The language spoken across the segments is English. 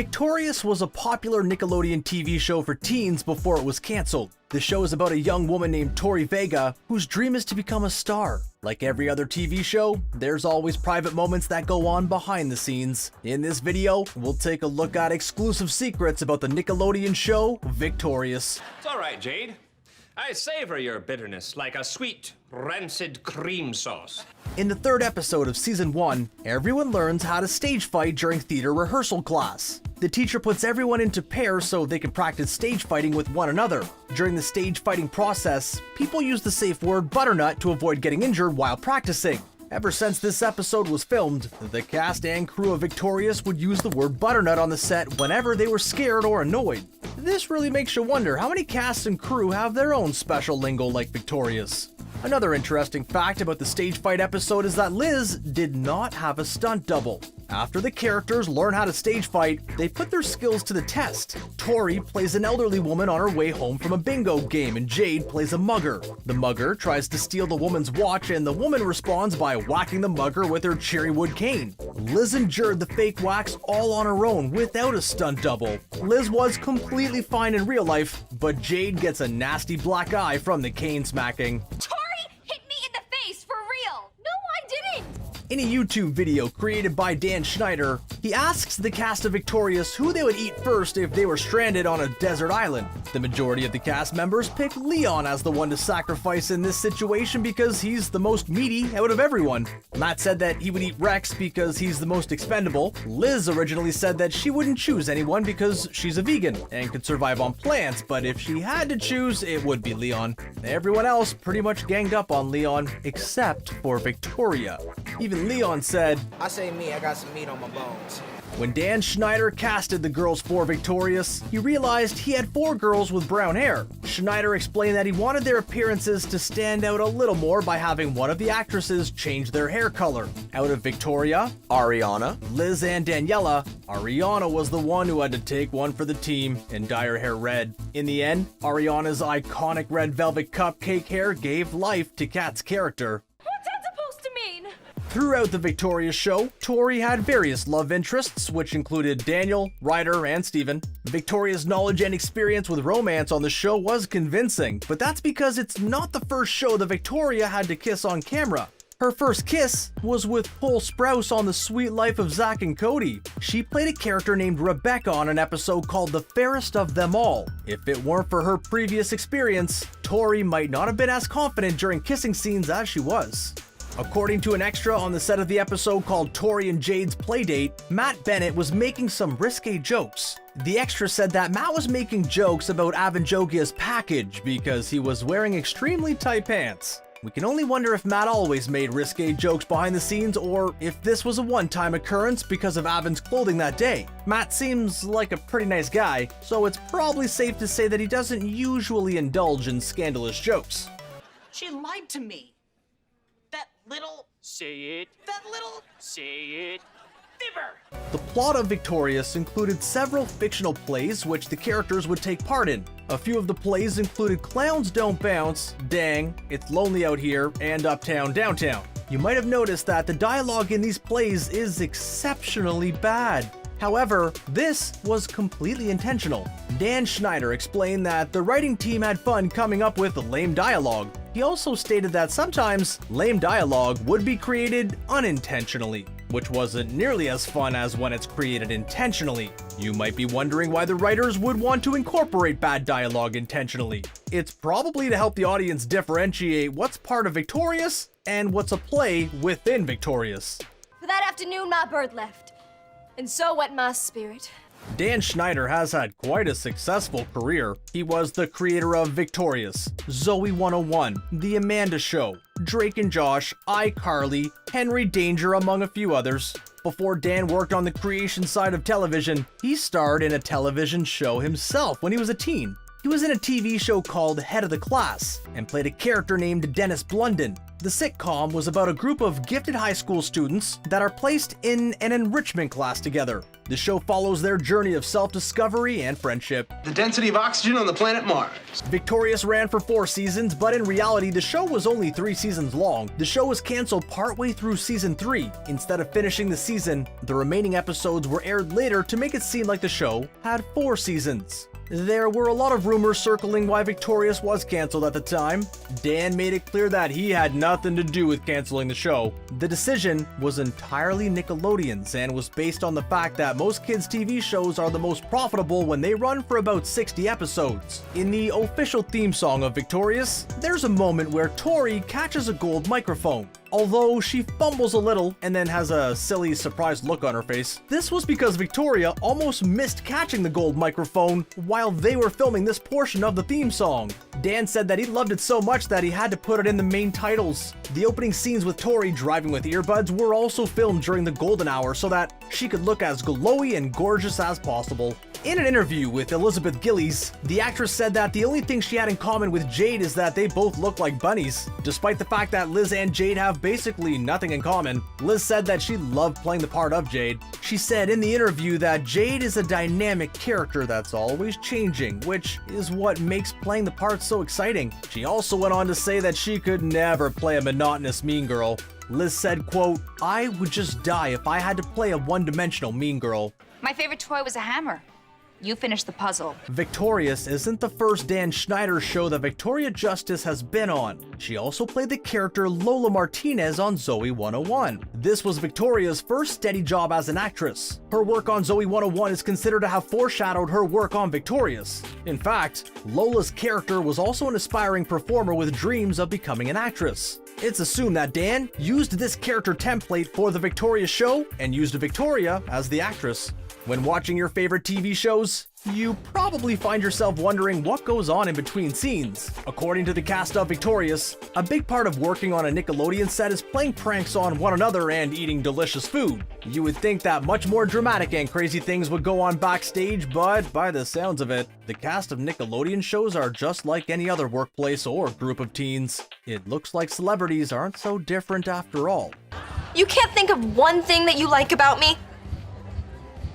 Victorious was a popular Nickelodeon TV show for teens before it was cancelled. The show is about a young woman named Tori Vega whose dream is to become a star. Like every other TV show, there's always private moments that go on behind the scenes. In this video, we'll take a look at exclusive secrets about the Nickelodeon show Victorious. It's all right, Jade. I savor your bitterness like a sweet, rancid cream sauce. In the third episode of Season 1, everyone learns how to stage fight during theater rehearsal class. The teacher puts everyone into pairs so they can practice stage fighting with one another. During the stage fighting process, people use the safe word butternut to avoid getting injured while practicing. Ever since this episode was filmed, the cast and crew of Victorious would use the word butternut on the set whenever they were scared or annoyed. This really makes you wonder how many cast and crew have their own special lingo like Victorious. Another interesting fact about the stage fight episode is that Liz did not have a stunt double. After the characters learn how to stage fight, they put their skills to the test. Tori plays an elderly woman on her way home from a bingo game, and Jade plays a mugger. The mugger tries to steal the woman's watch, and the woman responds by whacking the mugger with her cherry wood cane. Liz endured the fake whacks all on her own without a stunt double. Liz was completely fine in real life, but Jade gets a nasty black eye from the cane smacking. In a YouTube video created by Dan Schneider, he asks the cast of Victorious who they would eat first if they were stranded on a desert island. The majority of the cast members pick Leon as the one to sacrifice in this situation because he's the most meaty out of everyone. Matt said that he would eat Rex because he's the most expendable. Liz originally said that she wouldn't choose anyone because she's a vegan and could survive on plants, but if she had to choose, it would be Leon. Everyone else pretty much ganged up on Leon, except for Victoria. Even Leon said, I say me, I got some meat on my bones. When Dan Schneider casted the girls for Victorious, he realized he had 4 girls with brown hair. Schneider explained that he wanted their appearances to stand out a little more by having one of the actresses change their hair color. Out of Victoria, Ariana, Liz, and Daniela, Ariana was the one who had to take one for the team and dye her hair red. In the end, Ariana's iconic red velvet cupcake hair gave life to Kat's character. Throughout the Victorious show, Tori had various love interests, which included Daniel, Ryder, and Steven. Victoria's knowledge and experience with romance on the show was convincing, but that's because it's not the first show that Victoria had to kiss on camera. Her first kiss was with Cole Sprouse on The Sweet Life of Zack and Cody. She played a character named Rebecca on an episode called The Fairest of Them All. If it weren't for her previous experience, Tori might not have been as confident during kissing scenes as she was. According to an extra on the set of the episode called Tori and Jade's Playdate, Matt Bennett was making some risque jokes. The extra said that Matt was making jokes about Avanjogia's package because he was wearing extremely tight pants. We can only wonder if Matt always made risque jokes behind the scenes or if this was a one-time occurrence because of Avan's clothing that day. Matt seems like a pretty nice guy, so it's probably safe to say that he doesn't usually indulge in scandalous jokes. She lied to me. Say it, fibber! The plot of Victorious included several fictional plays which the characters would take part in. A few of the plays included Clowns Don't Bounce, Dang, It's Lonely Out Here, and Uptown Downtown. You might have noticed that the dialogue in these plays is exceptionally bad. However, this was completely intentional. Dan Schneider explained that the writing team had fun coming up with lame dialogue. He also stated that sometimes lame dialogue would be created unintentionally, which wasn't nearly as fun as when it's created intentionally. You might be wondering why the writers would want to incorporate bad dialogue intentionally. It's probably to help the audience differentiate what's part of Victorious and what's a play within Victorious. For that afternoon, my bird left. And so went my spirit. Dan Schneider has had quite a successful career. He was the creator of Victorious, Zoe 101, The Amanda Show, Drake and Josh, iCarly, Henry Danger, among a few others. Before Dan worked on the creation side of television, he starred in a television show himself when he was a teen. He was in a TV show called Head of the Class and played a character named Dennis Blunden. The sitcom was about a group of gifted high school students that are placed in an enrichment class together. The show follows their journey of self-discovery and friendship. The density of oxygen on the planet Mars. Victorious ran for 4 seasons, but in reality, the show was only 3 seasons long. The show was canceled partway through season 3. Instead of finishing the season, the remaining episodes were aired later to make it seem like the show had 4 seasons. There were a lot of rumors circling why Victorious was canceled at the time. Dan made it clear that he had nothing to do with canceling the show. The decision was entirely Nickelodeon's and was based on the fact that most kids' TV shows are the most profitable when they run for about 60 episodes. In the official theme song of Victorious, there's a moment where Tori catches a gold microphone. Although she fumbles a little and then has a silly, surprised look on her face. This was because Victoria almost missed catching the gold microphone while they were filming this portion of the theme song. Dan said that he loved it so much that he had to put it in the main titles. The opening scenes with Tori driving with earbuds were also filmed during the golden hour so that she could look as glowy and gorgeous as possible. In an interview with Elizabeth Gillies, the actress said that the only thing she had in common with Jade is that they both look like bunnies. Despite the fact that Liz and Jade have basically nothing in common, Liz said that she loved playing the part of Jade. She said in the interview that Jade is a dynamic character that's always changing, which is what makes playing the part so exciting. She also went on to say that she could never play a monotonous mean girl. Liz said, quote, "I would just die if I had to play a one-dimensional mean girl." My favorite toy was a hammer. You finish the puzzle. Victorious isn't the first Dan Schneider show that Victoria Justice has been on. She also played the character Lola Martinez on Zoey 101. This was Victoria's first steady job as an actress. Her work on Zoey 101 is considered to have foreshadowed her work on Victorious. In fact, Lola's character was also an aspiring performer with dreams of becoming an actress. It's assumed that Dan used this character template for the Victoria show and used Victoria as the actress. When watching your favorite TV shows, you probably find yourself wondering what goes on in between scenes. According to the cast of Victorious, a big part of working on a Nickelodeon set is playing pranks on one another and eating delicious food. You would think that much more dramatic and crazy things would go on backstage, but by the sounds of it, the cast of Nickelodeon shows are just like any other workplace or group of teens. It looks like celebrities aren't so different after all. You can't think of one thing that you like about me?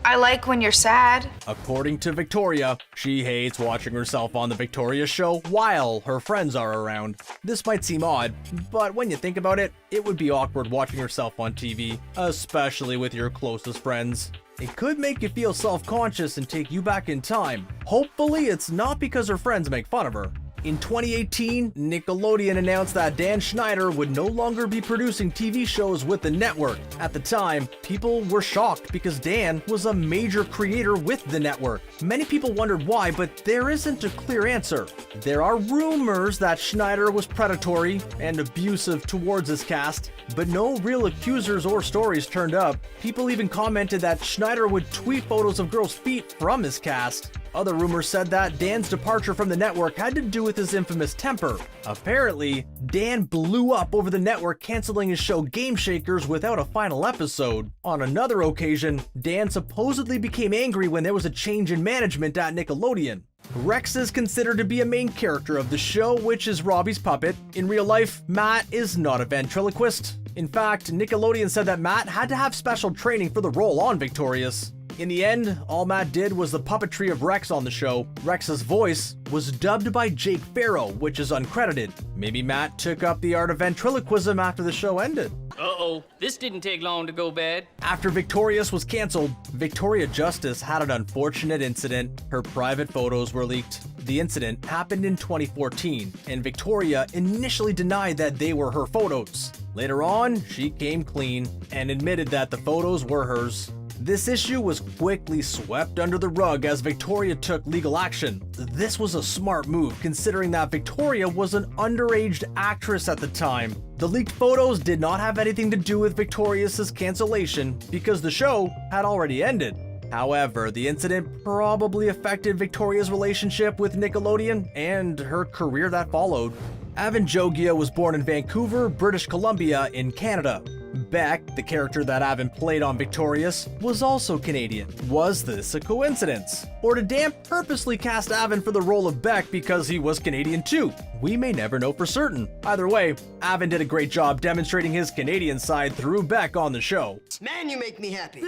I like when you're sad. According to Victoria, she hates watching herself on the Victoria show while her friends are around. This might seem odd, but when you think about it, it would be awkward watching yourself on TV, especially with your closest friends. It could make you feel self-conscious and take you back in time. Hopefully, it's not because her friends make fun of her. In 2018, Nickelodeon announced that Dan Schneider would no longer be producing TV shows with the network. At the time, people were shocked because Dan was a major creator with the network. Many people wondered why, but there isn't a clear answer. There are rumors that Schneider was predatory and abusive towards his cast, but no real accusers or stories turned up. People even commented that Schneider would tweet photos of girls' feet from his cast. Other rumors said that Dan's departure from the network had to do with his infamous temper. Apparently, Dan blew up over the network canceling his show Game Shakers without a final episode. On another occasion, Dan supposedly became angry when there was a change in management at Nickelodeon. Rex is considered to be a main character of the show, which is Robbie's puppet. In real life, Matt is not a ventriloquist. In fact, Nickelodeon said that Matt had to have special training for the role on Victorious. In the end, all Matt did was the puppetry of Rex on the show. Rex's voice was dubbed by Jake Farrow, which is uncredited. Maybe Matt took up the art of ventriloquism after the show ended. Uh-oh, this didn't take long to go bad. After Victorious was canceled, Victoria Justice had an unfortunate incident. Her private photos were leaked. The incident happened in 2014, and Victoria initially denied that they were her photos. Later on, she came clean and admitted that the photos were hers. This issue was quickly swept under the rug as Victoria took legal action. This was a smart move considering that Victoria was an underage actress at the time. The leaked photos did not have anything to do with Victorious' cancellation because the show had already ended. However, the incident probably affected Victoria's relationship with Nickelodeon and her career that followed. Avan Jogia was born in Vancouver, British Columbia in Canada. Beck, the character that Avon played on Victorious, was also Canadian. Was this a coincidence? Or did Dan purposely cast Avon for the role of Beck because he was Canadian too? We may never know for certain. Either way, Avon did a great job demonstrating his Canadian side through Beck on the show. Man, you make me happy.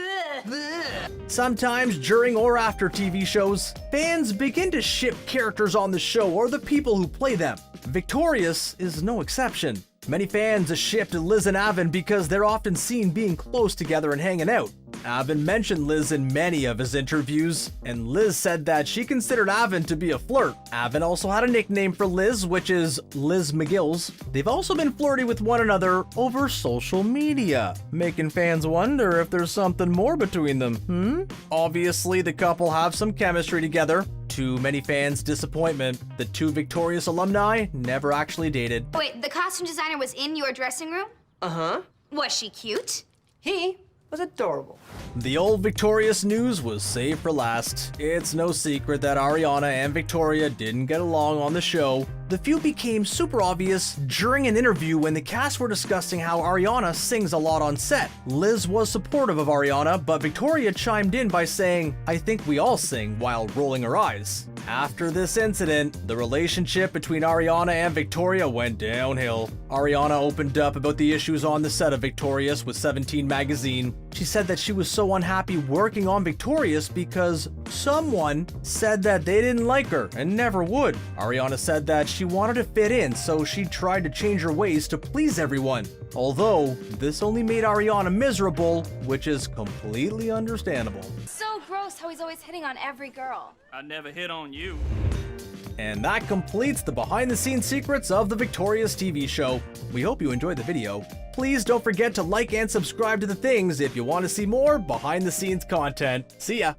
Sometimes during or after TV shows, fans begin to ship characters on the show or the people who play them. Victorious is no exception. Many fans shipped Liz and Avon because they're often seen being close together and hanging out. Avon mentioned Liz in many of his interviews, and Liz said that she considered Avon to be a flirt. Avon also had a nickname for Liz, which is Liz McGills. They've also been flirty with one another over social media, making fans wonder if there's something more between them, Obviously, the couple have some chemistry together. To many fans' disappointment, the two Victorious alumni never actually dated. Wait, the costume designer was in your dressing room? Uh-huh. Was she cute? He was adorable. The old Victorious news was saved for last. It's no secret that Ariana and Victoria didn't get along on the show. The feud became super obvious during an interview when the cast were discussing how Ariana sings a lot on set. Liz was supportive of Ariana, but Victoria chimed in by saying, "I think we all sing," while rolling her eyes. After this incident, the relationship between Ariana and Victoria went downhill. Ariana opened up about the issues on the set of Victorious with 17 magazine. She said that she was so unhappy working on Victorious because someone said that they didn't like her and never would. Ariana said that she wanted to fit in, so she tried to change her ways to please everyone. Although, this only made Ariana miserable, which is completely understandable. So gross how he's always hitting on every girl. I never hit on you. And that completes the behind-the-scenes secrets of the Victorious TV show. We hope you enjoyed the video. Please don't forget to like and subscribe to The Things if you want to see more behind-the-scenes content. See ya!